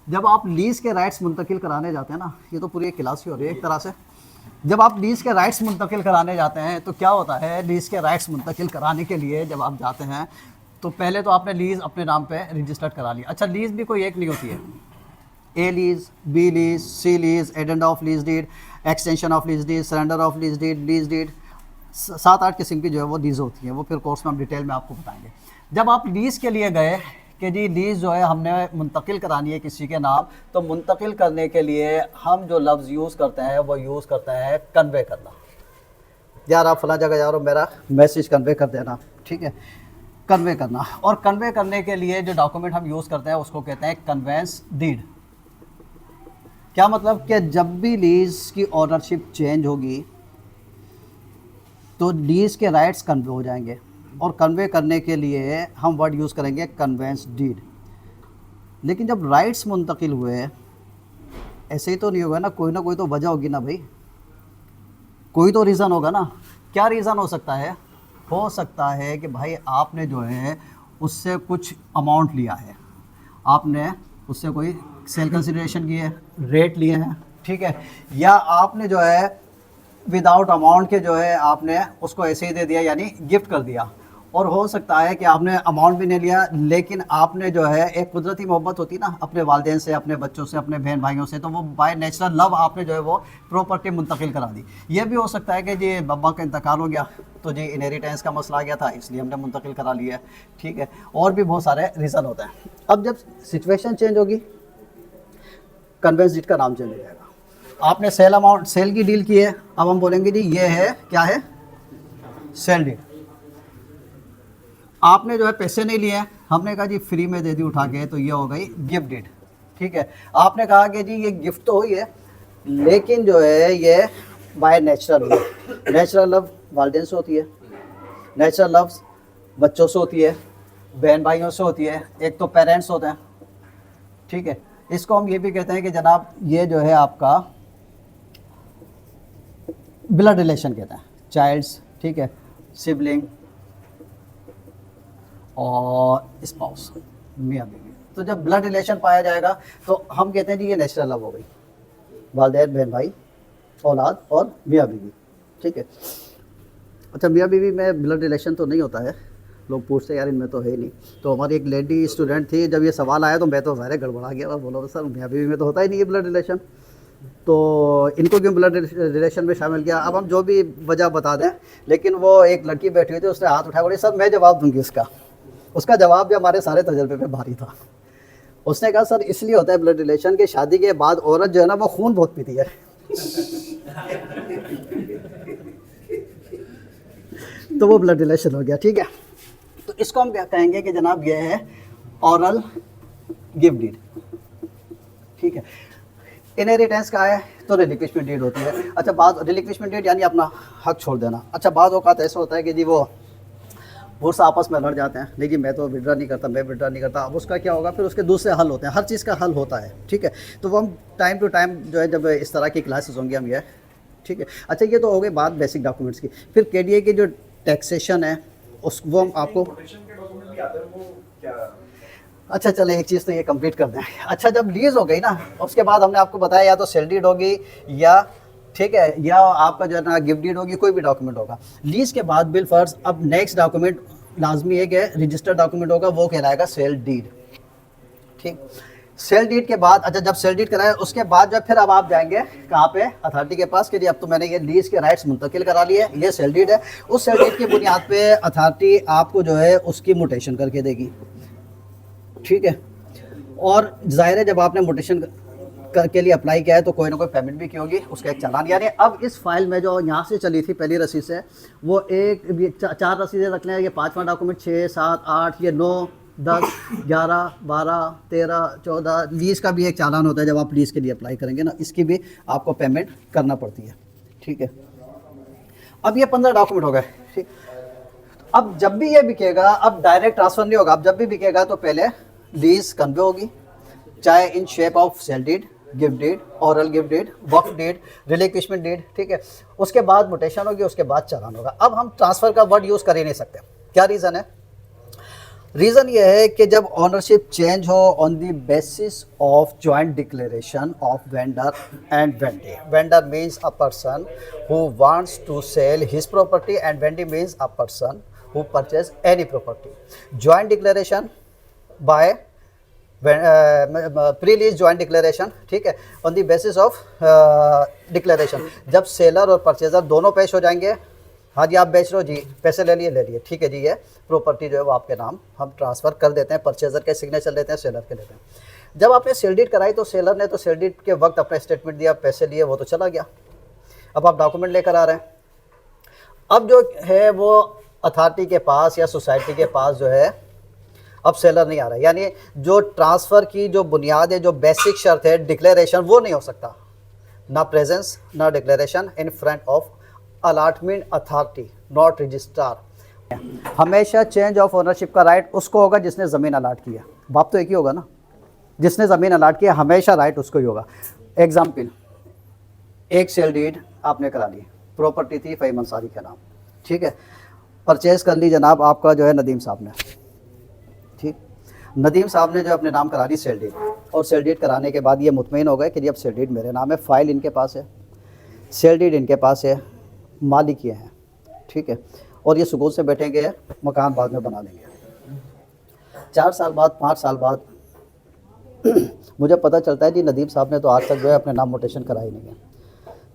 जब आप लीज़ के राइट्स मुंतकिल कराने जाते हैं ना, ये तो पूरी एक क्लास ही हो रही है एक तरह से। जब आप लीज़ के राइट्स मुंतकिल कराने जाते हैं तो क्या होता है, लीज़ के राइट्स मुंतकिल कराने के लिए जब आप जाते हैं तो पहले तो आपने लीज़ अपने नाम पे रजिस्टर्ड करा लिया। अच्छा, लीज़ भी कोई एक नहीं होती है, A lease, B lease, C lease, addendum of lease deed, extension of lease deed, surrender of lease deed, 7-8 किस्म की जो है वो लीज़ होती है। वो फिर कोर्स में हम डिटेल में आपको बताएंगे। जब आप लीज़ के लिए गए कि जी लीज़ जो है हमने मुंतकिल करानी है किसी के नाम, तो मुंतकिल करने के लिए हम जो लफ्ज़ यूज़ करते हैं वो यूज़ करते हैं कन्वे करना। यार आप फला जगह जा रहे हो, मेरा मैसेज कन्वे कर देना, ठीक है, कन्वे करना। और कन्वे करने के लिए जो डॉक्यूमेंट हम यूज़ करते हैं उसको कहते हैं कन्वेंस डीड। क्या मतलब कि जब भी लीज़ की ओनरशिप चेंज होगी तो लीज़ के राइट्स कन्वे हो जाएंगे, और कन्वे करने के लिए हम वर्ड यूज़ करेंगे कन्वेंस डीड। लेकिन जब राइट्स मुंतकिल हुए, ऐसे ही तो नहीं होगा ना कोई तो वजह होगी ना भाई, कोई तो रीज़न होगा ना। क्या रीज़न हो सकता है? हो सकता है कि भाई आपने जो है उससे कुछ अमाउंट लिया है, आपने उससे कोई सेल कंसिडरेशन की है, रेट लिए हैं, ठीक है, या आपने जो है विदाउट अमाउंट के जो है आपने उसको ऐसे ही दे दिया, यानी गिफ्ट कर दिया। और हो सकता है कि आपने अमाउंट भी नहीं लिया, लेकिन आपने जो है एक कुदरती मोहब्बत होती ना अपने वालिदैन से, अपने बच्चों से, अपने बहन भाइयों से, तो वो बाय नेचुरल लव आपने जो है वो प्रॉपर्टी मुंतकिल करा दी। ये भी हो सकता है कि जी बब्बा का इंतकाल हो गया तो जी इनहेरिटेंस का मसला आ गया था, इसलिए हमने मुंतकिल करा लिया, ठीक है। और भी बहुत सारे रीज़न होते हैं। अब जब सिचुएशन चेंज होगी, कन्वेंस डीड का नाम चेंज हो जाएगा। आपने सेल की डील की है, अब हम बोलेंगे जी ये है, क्या है, सेल डीड। आपने जो है पैसे नहीं लिए, हमने कहा जी फ्री में दे दी उठा के, तो ये हो गई गिफ्ट डीड, ठीक है। आपने कहा कि जी ये गिफ्ट तो हुई है, लेकिन जो है ये by natural love, natural love वालिदैन से होती है, नेचुरल लव बच्चों से होती है, बहन भाइयों से होती है, एक तो पेरेंट्स होते हैं, ठीक है। इसको हम ये भी कहते हैं कि जनाब ये जो है आपका ब्लड रिलेशन कहते हैं, चाइल्ड्स, ठीक है, सिबलिंग और स्पाउस, मियाँ बीवी। तो जब ब्लड रिलेशन पाया जाएगा तो हम कहते हैं जी ये नेचुरल लव हो गई, वालिदैन, बहन भाई, औलाद और मियाँ बीवी, ठीक है। अच्छा, मियाँ बीवी में ब्लड रिलेशन तो नहीं होता है, लोग पूछते हैं यार इनमें तो है ही नहीं। तो हमारी एक लेडी स्टूडेंट थी, जब ये सवाल आया तो मैं तो सारे गड़बड़ा गया और बोला सर मियाँ बीवी में तो होता ही नहीं है ब्लड रिलेशन, तो इनको क्यों ब्लड रिलेशन में शामिल किया। अब हम जो भी वजह बता दें, लेकिन वो एक लड़की बैठी हुई थी, उसने हाथ उठाया, बोली सर मैं जवाब दूंगी इसका। उसका जवाब भी हमारे सारे तजर्बे पे भारी था। उसने कहा सर इसलिए होता है ब्लड रिलेशन कि शादी के बाद औरत जो है ना वो खून बहुत पीती है तो वो ब्लड रिलेशन हो गया, ठीक है। तो इसको हम क्या कहेंगे कि जनाब ये है ऑरल गिफ्ट डीड, ठीक है। इनहेरिटेंस का है तो रिलिक्विशमेंट डीड होती है। अच्छा, बाद रिलिक्विशमेंट डीड यानी अपना हक छोड़ देना। अच्छा, बाद औक़ात ऐसा होता है कि जी वो पुरुष आपस में लड़ जाते हैं, देखिए मैं तो विड्रा नहीं करता, मैं विड्रा नहीं करता। अब उसका क्या होगा, फिर उसके दूसरे हल होते हैं, हर चीज़ का हल होता है, ठीक है। तो वो हम टाइम टू टाइम जो है जब इस तरह की क्लासेस होंगी हम ये, ठीक है। अच्छा, ये तो हो गई बात बेसिक डॉक्यूमेंट्स की। फिर केडीए की जो टैक्सेशन है उस वो हम आपको अच्छा चले एक चीज़ तो ये कंप्लीट कर दें। अच्छा, जब लीज़ हो गई ना, उसके बाद हमने आपको बताया या तो सेल डीड होगी या, ठीक है, या आपका जो है ना गिफ्ट डीड होगी, कोई भी डॉक्यूमेंट होगा। लीज़ के बाद बिल फर्ज अब नेक्स्ट डॉक्यूमेंट लाजमी है कि रजिस्टर्ड डॉक्यूमेंट होगा, वो कहलाएगा सेल डीड, ठीक। सेल डीड के बाद, अच्छा जब सेल डीड कराए उसके बाद जब फिर अब आप जाएंगे कहाँ पे, अथॉरिटी के पास कि जी अब तो मैंने ये लीज़ के राइट्स मुंतकिल करा लिए, ये सेल डीड है। उस सेल डीड की बुनियाद पे अथॉरिटी आपको जो है उसकी मोटेशन करके देगी, ठीक है। और ज़ाहिर है जब आपने मोटेशन के लिए अप्लाई किया है तो कोई ना कोई पेमेंट भी की होगी, उसका एक चालान। यानी अब इस फाइल में जो यहाँ से चली थी पहली रसीद से, वो एक 4 रसीदें रख लें, ये 5वां डॉक्यूमेंट 6, 7, 8, ये 9, 10, 11, 12, 13, 14 लीज़ का भी एक चालान होता है जब आप लीज़ के लिए अप्लाई करेंगे ना, इसकी भी आपको पेमेंट करना पड़ती है, ठीक है। अब ये 15 डॉक्यूमेंट हो गए, ठीक। अब जब भी ये बिकेगा, अब डायरेक्ट ट्रांसफर नहीं होगा। अब जब भी बिकेगा तो पहले लीज कन्वे होगी, चाहे in shape of sale deed, gift deed, oral gift deed, waqf deed, relinquishment deed, ठीक है। उसके बाद मुटेशन होगी, उसके बाद चालान होगा। अब हम ट्रांसफर का वर्ड यूज कर ही नहीं सकते। क्या रीजन है? रीजन ये है कि जब ओनरशिप चेंज हो on the basis of joint declaration of vendor and vendee. Vendor means a person who wants to sell his property and vendee means a person who purchase any property. Joint declaration by pre lease joint declaration, ठीक है, on the basis of declaration. जब seller और purchaser दोनों पेश हो जाएंगे, हाँ जी आप बेच रहे हो जी, पैसे ले लिए, ठीक है जी, ये प्रॉपर्टी जो है वो आपके नाम हम ट्रांसफ़र कर देते हैं, परचेजर के सिग्नेचर लेते हैं, सेलर के लेते हैं। जब आपने सेल डीड कराई तो सेलर ने तो सेल डीड के वक्त अपना स्टेटमेंट दिया, पैसे लिए, वो तो चला गया। अब आप डॉक्यूमेंट लेकर आ रहे हैं। अब जो है वो अथॉरिटी के पास या सोसाइटी के पास जो है अब सेलर नहीं आ रहा है, यानी जो ट्रांसफ़र की जो बुनियाद है, जो बेसिक शर्त है डिक्लेरेशन, वो नहीं हो सकता। ना प्रेजेंस ना declaration in front of allotment authority not registrar. हमेशा चेंज ऑफ ओनरशिप का राइट उसको होगा जिसने ज़मीन अलाट किया। बाप तो एक ही होगा ना, जिसने ज़मीन अलाट किया हमेशा राइट उसको ही होगा। एग्जाम्पल, एक सेल डीड आपने करा ली, प्रॉपर्टी थी फ़हीम अंसारी का नाम, ठीक है, परचेज़ कर ली जनाब आपका जो है नदीम साहब ने, ठीक। नदीम साहब ने जो अपने नाम करा ली सेल डीड, और सेल डीड कराने के बाद ये मुतमईन हो गए कि अब सेल डीड मेरे नाम है, फ़ाइल इनके पास है, सेल डीड इनके पास है, मालिक ये हैं, ठीक है, और ये सुकून से बैठेंगे, मकान बाद में बना लेंगे। 4 साल बाद, 5 साल बाद मुझे पता चलता है जी नदीम साहब ने तो आज तक जो है अपने नाम मोटेशन कराई नहीं है।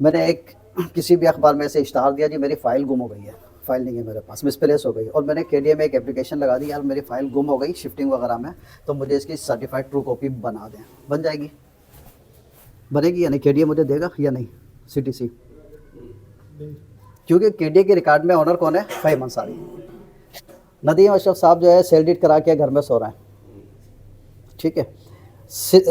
मैंने एक किसी भी अखबार में से इश्तहार दिया जी मेरी फ़ाइल गुम हो गई है, फ़ाइल नहीं है मेरे पास, मिसप्लेस हो गई, और मैंने KDA में एक एप्लीकेशन लगा दी, यार मेरी फ़ाइल गुम हो गई शिफ्टिंग वगैरह में, तो मुझे इसकी सर्टिफाइड ट्रू कॉपी बना दें। बन जाएगी? बनेगी या नहीं? KDA मुझे देगा या नहीं? CTC, क्योंकि KDA के रिकॉर्ड में ऑनर कौन है? फ़हीम अंसारी। नदीम अशरफ साहब जो है सेल डीड करा के घर में सो रहे हैं, ठीक है।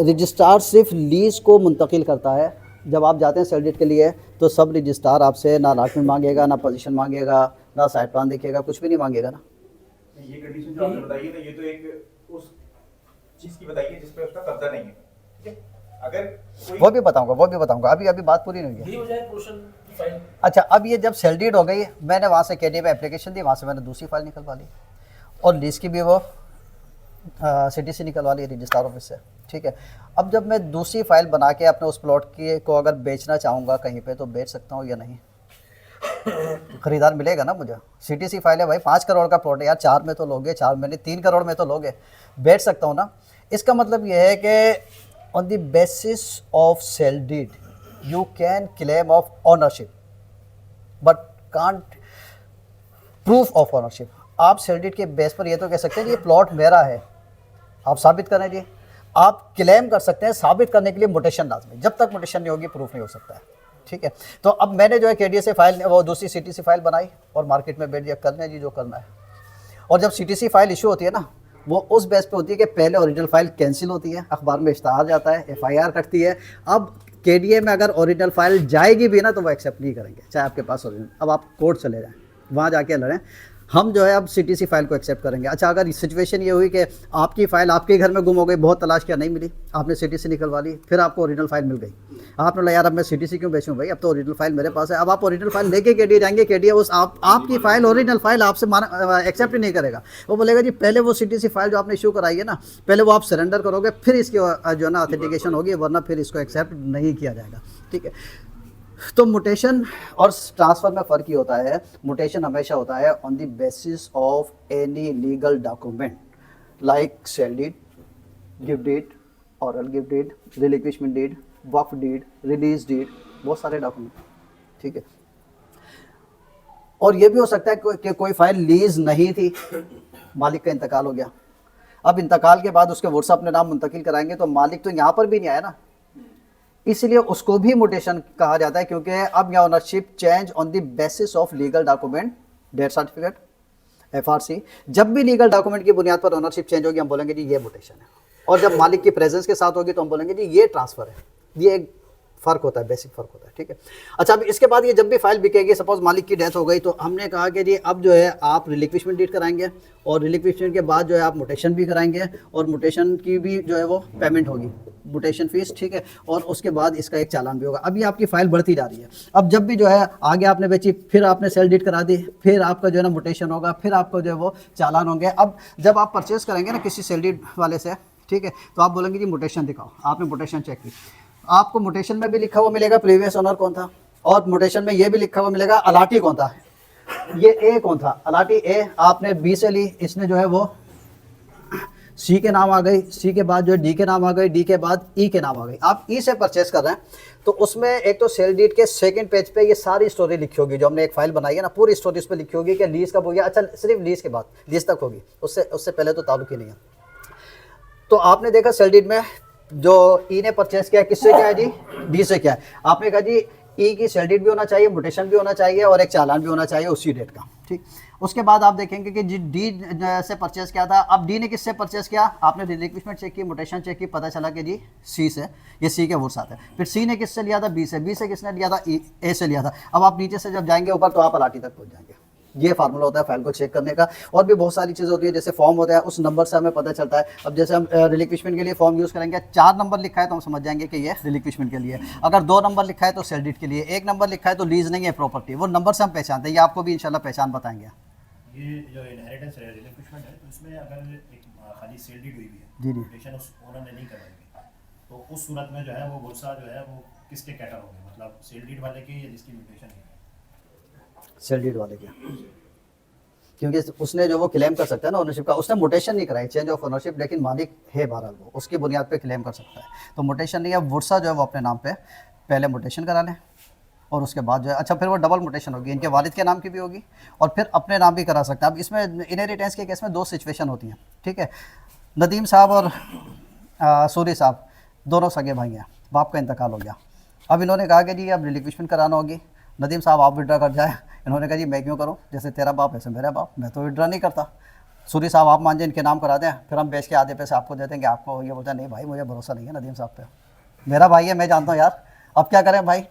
रजिस्ट्रार सिर्फ लीज को मुंतकिल करता है। जब आप जाते हैं सेल डीड के लिए तो सब रजिस्ट्रार आपसे ना अलॉटमेंट मांगेगा, ना पोजीशन मांगेगा, ना साइड प्लान देखेगा, कुछ भी नहीं मांगेगा ना। ये कंडीशन जो आपने बताई है ना, ये तो एक उस चीज की बताई है जिस पे उसका कब्जा नहीं है, ठीक है। अगर कोई वो भी बताऊंगा, अभी बात पूरी नहीं हुई है। यही हो जाए पोर्शन फाइल। अच्छा, अब ये जब सेल डीड हो गई, मैंने वहाँ से KDA में एप्लीकेशन दी, वहाँ से मैंने दूसरी फाइल निकलवा ली, और लीज की भी वो CTC निकलवा ली रजिस्ट्रार ऑफिस से, ठीक है। अब जब मैं दूसरी फाइल बना के अपने उस प्लॉट की को अगर बेचना चाहूँगा कहीं पे तो बेच सकता हूँ या नहीं? खरीदार मिलेगा ना मुझे? CTC फाइल है भाई, 5 करोड़ का प्लॉट है यार, 4 में तो लोगे, 4 में नहीं 3 करोड़ में तो लोगे, बेच सकता हूँ ना। इसका मतलब यह है कि on the basis of sale did you can claim of ownership but can't proof of ownership. आप सेल डीड के बेस पर ये तो कह सकते हैं ये प्लॉट मेरा है, आप साबित करें जी, आप क्लेम कर सकते हैं। साबित करने के लिए मोटेशन लाजमी, जब तक मोटेशन नहीं होगी प्रूफ नहीं हो सकता है, ठीक है। तो अब मैंने जो है KDA से फाइल, वो दूसरी CTC फाइल बनाई और मार्केट में बेच दिया, करने जी जो करना है। और जब CTC फाइल इशू होती है ना, वो उस बेस पे होती है कि पहले ओरिजिनल फाइल कैंसिल होती है, अखबार में इश्तहार जाता है, FIR कटती है। अब KDA में अगर ओरिजिनल फाइल जाएगी भी ना तो वो एक्सेप्ट नहीं करेंगे, चाहे आपके पास ओरिजिनल, अब आप कोर्ट चले जाएँ, वहाँ जाके लड़ें, हम जो है अब CTC फाइल को एक्सेप्ट करेंगे। अच्छा, अगर सिचुएशन ये हुई कि आपकी फ़ाइल आपके घर में गुम हो गई, बहुत तलाश किया नहीं मिली, आपने CTC निकलवा ली, फिर आपको ओरिजिनल फाइल मिल गई, आपने बोला यार अब मैं CTC क्यों बेचूं भाई, अब तो ओरिजिनल फाइल मेरे पास है। अब आप ओरिजिनल फाइल लेके KDA जाएंगे, KDA उस आपकी फ़ाइल, ओरिजिनल फाइल आपसे एक्सेप्ट ही नहीं करेगा। वो बोलेगा जी पहले वो CTC फाइल जो आपने इशू कराई है ना, पहले वो आप सरेंडर करोगे, फिर इसकी जो है ना ऑथेंटिकेशन होगी, वरना फिर इसको एक्सेप्ट नहीं किया जाएगा, ठीक है। तो मोटेशन और ट्रांसफ़र में फ़र्क ही होता है। मोटेशन हमेशा होता है on the basis of any legal document like sale deed, gift deed, oral gift deed, relinquishment deed, waqf deed, release deed, बहुत सारे डॉक्यूमेंट, ठीक है। और ये भी हो सकता है कि कोई फाइल लीज नहीं थी, मालिक का इंतकाल हो गया। अब इंतकाल के बाद उसके वर्सा अपने नाम मुंतकिल कराएंगे तो मालिक तो यहाँ पर भी नहीं आया ना, इसलिए उसको भी मोटेशन कहा जाता है, क्योंकि अब यह ownership change on the basis of legal document, death certificate, FRC। जब भी लीगल डॉक्यूमेंट की बुनियाद पर ओनरशिप चेंज होगी हम बोलेंगे जी ये मोटेशन है, और जब मालिक की प्रेजेंस के साथ होगी तो हम बोलेंगे जी ये ट्रांसफ़र है, ये एक फ़र्क होता है, बेसिक फ़र्क होता है, ठीक है। अच्छा, अब इसके बाद ये जब भी फाइल बिकेगी, सपोज मालिक की डेथ हो गई, तो हमने कहा कि जी अब जो है आप रिलिक्विशमेंट डीड कराएंगे, और रिलिक्विशमेंट के बाद जो है आप मोटेशन भी कराएंगे, और मोटेशन की भी जो है वो पेमेंट होगी, मोटेशन फीस, ठीक है। और उसके बाद इसका एक चालान भी होगा। अभी आपकी फ़ाइल बढ़ती जा रही है। अब जब भी जो है आगे आपने बेची, फिर आपने सेल डीड करा दी, फिर आपका जो है ना मोटेशन होगा, फिर आपका जो है वो चालान होंगे। अब जब आप परचेस करेंगे ना किसी सेल डीड वाले से, ठीक है, तो आप बोलेंगे जी मोटेशन दिखाओ। आपने मोटेशन चेक की, आपको मोटेशन में भी लिखा हुआ मिलेगा प्रीवियस ओनर कौन था, और मोटेशन में ये भी लिखा हुआ मिलेगा अलाटी कौन था। ये ए कौन था, अलाटी ए आपने बी से ली, इसने जो है वो सी के नाम आ गई, सी के बाद जो है डी के नाम आ गई, डी के बाद ई के नाम आ गई। आप ई से परचेस कर रहे हैं, तो उसमें एक तो सेल डीड के सेकंड पेज पे ये सारी स्टोरी लिखी होगी, जो हमने एक फाइल बनाई है ना, पूरी स्टोरी उस पर लिखी होगी कि लीज कब हो गया। अच्छा, सिर्फ लीज के बाद, लीज तक होगी, उससे पहले तो ताल्लुक ही नहीं है। तो आपने देखा सेल डीड में जो ई ने परचेस किया, किससे क्या है जी, डी से क्या है। आपने कहा जी ई की सेल डीड भी होना चाहिए, मोटेशन भी होना चाहिए, और एक चालान भी होना चाहिए उसी डेट का, ठीक। उसके बाद आप देखेंगे कि जी डी से परचेस किया था। अब डी ने किससे परचेस किया, आपने रिलिक्विशमेंट चेक की, मोटेशन चेक की, पता चला कि जी सी से, ये सी के वो साथ है। फिर सी ने किससे लिया था, बी से, बी से किसने लिया था, ए से लिया था। अब आप नीचे से जब जाएंगे ऊपर, तो आप अलाटी तक पहुंच जाएंगे। ये फार्मूला होता है फाइल को चेक करने का। और भी बहुत सारी चीज़ होती है, जैसे फॉर्म होता है, उस नंबर से हमें पता चलता है। अब जैसे हम रिलिक्विशमेंट के लिए फॉर्म यूज़ करेंगे, 4 नंबर लिखा है तो हम समझ जाएंगे कि ये रिलिक्विशमेंट के लिए। अगर 2 नंबर लिखा है तो सेल डीड के लिए, 1 नंबर लिखा है तो लीज नहीं है, प्रॉपर्टी। वो नंबर से हम पहचानते हैं, ये आपको भी इंशाल्लाह पहचान बताएंगे। ये जो इनहेरिटेंस रिलिक्विशमेंट है, तो इसमें अगर एक खाली सेल डीड हुई भी है, जी जी। मोटेशन उस ओनर ने नहीं करवाई, तो उस सूरत में जो है वो गुरसा जो है वो किसके कैटर होंगे, मतलब सेल डीड वाले के या जिसकी म्यूटेशन है। सेल डीड वाले के, क्योंकि उसने जो वो क्लेम कर सकता है ना ओनरशिप का। उसने मोटेशन नहीं कराई, चेंज ऑफ ओनरशिप, लेकिन मालिक है बहरहाल, वो उसकी बुनियाद पे क्लेम कर सकता है। तो मोटेशन नहीं है, वर्सा जो है वो अपने नाम पे पहले मोटेशन करा लें, और उसके बाद जो है, अच्छा फिर वो डबल मोटेशन होगी, इनके वालिद के नाम की भी होगी, और फिर अपने नाम भी करा सकते हैं। अब इसमें इनहेरिटेंस के केस में 2 सिचुएशन होती हैं, ठीक है। नदीम साहब और सूरी साहब दोनों सगे भाई हैं, बाप का इंतकाल हो गया। अब इन्होंने कहा कि जी अब रिलिक्विशमेंट कराना होगी, नदीम साहब आप विड्रा कर जाए। इन्होंने कहा जी मैं क्यों करूं, जैसे तेरा बाप ऐसे मेरा बाप, मैं तो विड्रा नहीं करता। सूरी साहब आप मान जाए, इनके नाम करा दें, फिर हम बेच के आधे पैसे आपको दे देंगे। आपको ये बोलते हैं नहीं भाई मुझे भरोसा नहीं है नदीम साहब पे, मेरा भाई है, मैं जानता हूँ यार, अब क्या करें भाई,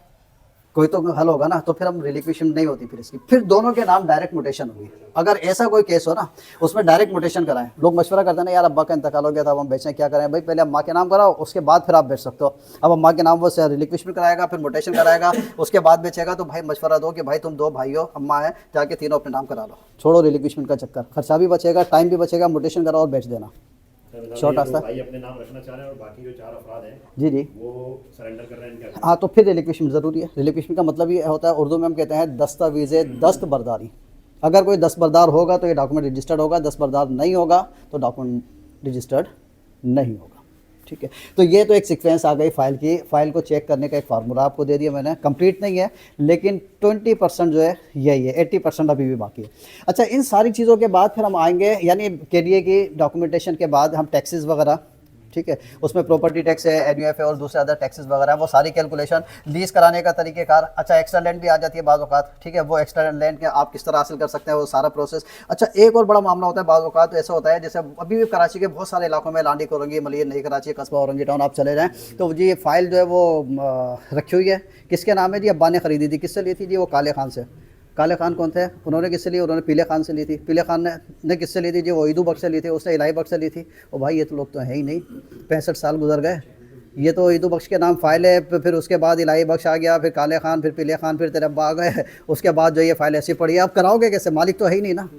कोई तो हल होगा ना। तो फिर हम रिलिक्विशन नहीं होती फिर इसकी, फिर दोनों के नाम डायरेक्ट मोटेशन होगी। अगर ऐसा कोई केस हो ना, उसमें डायरेक्ट मोटेशन कराएं। लोग मशवरा करते हैं ना, यार अब्बा का इंतकाल हो गया था, अब हम बेचें, क्या करें भाई, पहले अम्मा के नाम कराओ, उसके बाद फिर आप बेच सकते हो। अब अम्मा के नाम वो रिलिक्विशमेंट कराएगा, फिर मोटेशन कराएगा, उसके बाद बेचेगा, तो भाई मशवरा दो कि भाई तुम 2 भाई हो, अम्मा है, जाके तीनों अपने नाम करा लो, छोड़ो रिलिक्विशमेंट का चक्कर, खर्चा भी बचेगा, टाइम भी बचेगा, मोटेशन कराओ और बेच देना। शॉर्ट रास्ता, भाई अपने नाम रखना चाह रहे हैं और बाकी जो 4 अफराद हैं जी जी, वो सरेंडर कर रहे हैं इनके। हाँ, तो फिर रिलिक्विशमेंट ज़रूरी है। रिलिक्विशमेंट का मतलब ये होता है, उर्दू में हम कहते हैं दस्तावेज़ दस्तबरदारी। अगर कोई दस्तबरदार होगा तो ये डॉक्यूमेंट रजिस्टर्ड होगा, दस्तबरदार नहीं होगा तो डॉक्यूमेंट रजिस्टर्ड नहीं होगा, ठीक है। तो ये तो एक सीक्वेंस आ गई फाइल की। फाइल को चेक करने का एक फार्मूला आपको दे दिया मैंने, कंप्लीट नहीं है लेकिन 20% जो है यही है, 80% अभी भी बाकी है। अच्छा, इन सारी चीज़ों के बाद फिर हम आएंगे, यानी केडीए की डॉक्यूमेंटेशन के बाद हम टैक्सेस वगैरह, ठीक है, उसमें प्रॉपर्टी टैक्स है, एनयूएफ है और दूसरे अदर टैक्सेस वगैरह है, वो सारी कैलकुलेशन, लीज कराने का तरीकेकार। अच्छा, एक्स्ट्रा लैंड भी आ जाती है बाज़ औक़ात, ठीक है, वो एक्स्ट्रा लैंड के आप किस तरह हासिल कर सकते हैं, वो सारा प्रोसेस। अच्छा, एक और बड़ा मामला होता है, बाज़ औक़ात तो ऐसा होता है, जैसे अभी भी कराची के बहुत सारे इलाकों में, लांडी कोरंगी, मलियर, नई कराची, कस्बा, औरंगी टाउन आप चले जाएँ, तो जी ये फ़ाइल जो है वो रखी हुई है, किसके नाम है जी, अब्बा ने ख़रीदी थी। किससे ली थी जी, वो काले खान से। काले खान कौन थे, उन्होंने किससे ली, उन्होंने पीले खान से ली थी। पीले खान ने किससे ली थी जी, वो ईदू बख्श से ली थी, उसने इलाही बख्श से ली थी। और भाई ये तो लोग तो हैं ही नहीं, 65 साल गुजर गए, ये तो ईदू बख्श के नाम फ़ाइल है, फिर उसके बाद इलाही बख्श आ गया, फिर काले खान, फिर पीले खान, फिर तेरे अब्बा आ गए, उसके बाद जो ये फ़ाइल ऐसी पड़ी है, अब कराओगे कैसे, मालिक तो है ही नहीं ना।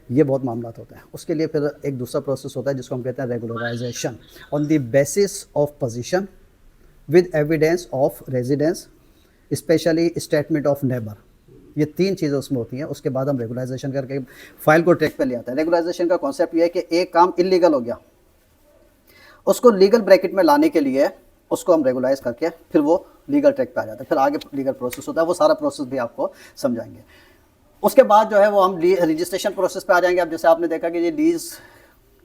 ये बहुत मामला होता है। उसके लिए फिर एक दूसरा प्रोसेस होता है जिसको हम कहते हैं regularisation on the basis of possession with evidence of residence, specially statement of neighbour. ये 3 चीज़ें उसमें होती हैं। उसके बाद हम रेगुलाइजेशन करके फाइल को ट्रैक पे ले आते हैं। रेगुलाइजेशन का कॉन्सेप्ट ये है कि एक काम इलीगल हो गया, उसको लीगल ब्रैकेट में लाने के लिए उसको हम रेगुलाइज करके फिर वो लीगल ट्रैक पे आ जाता है। फिर आगे लीगल प्रोसेस होता है, वो सारा प्रोसेस भी आपको समझाएंगे। उसके बाद जो है वो हम रजिस्ट्रेशन प्रोसेस पे आ जाएंगे। अब जैसे आपने देखा कि ये लीज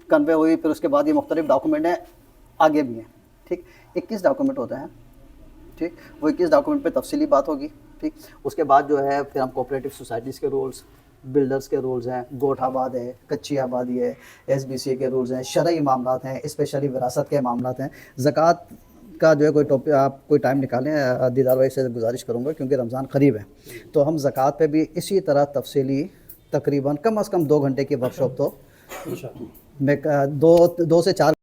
कन्वे हुई, फिर उसके बाद ये मुख्तलिफ डॉक्यूमेंट हैं, आगे भी हैं, ठीक, 21 डॉक्यूमेंट होते हैं, ठीक, वो 21 डॉक्यूमेंट पे तफसीली बात होगी, ठीक। उसके बाद जो है फिर हम कोऑपरेटिव सोसाइटीज़ के रूल्स, बिल्डर्स के रूल्स हैं, गोठ आबाद है, कच्ची आबादी है, SBC के रूल्स हैं, शरई मामलात हैं, स्पेशली विरासत के मामलात हैं, ज़कात इसका जो है कोई टॉपिक आप कोई टाइम निकालें, दीदार भाई से गुजारिश करूँगा क्योंकि रमज़ान करीब है, तो हम ज़कात पे भी इसी तरह तफसीली तकरीबन कम से कम 2 घंटे की वर्कशॉप तो अच्छा मैं 2 से 4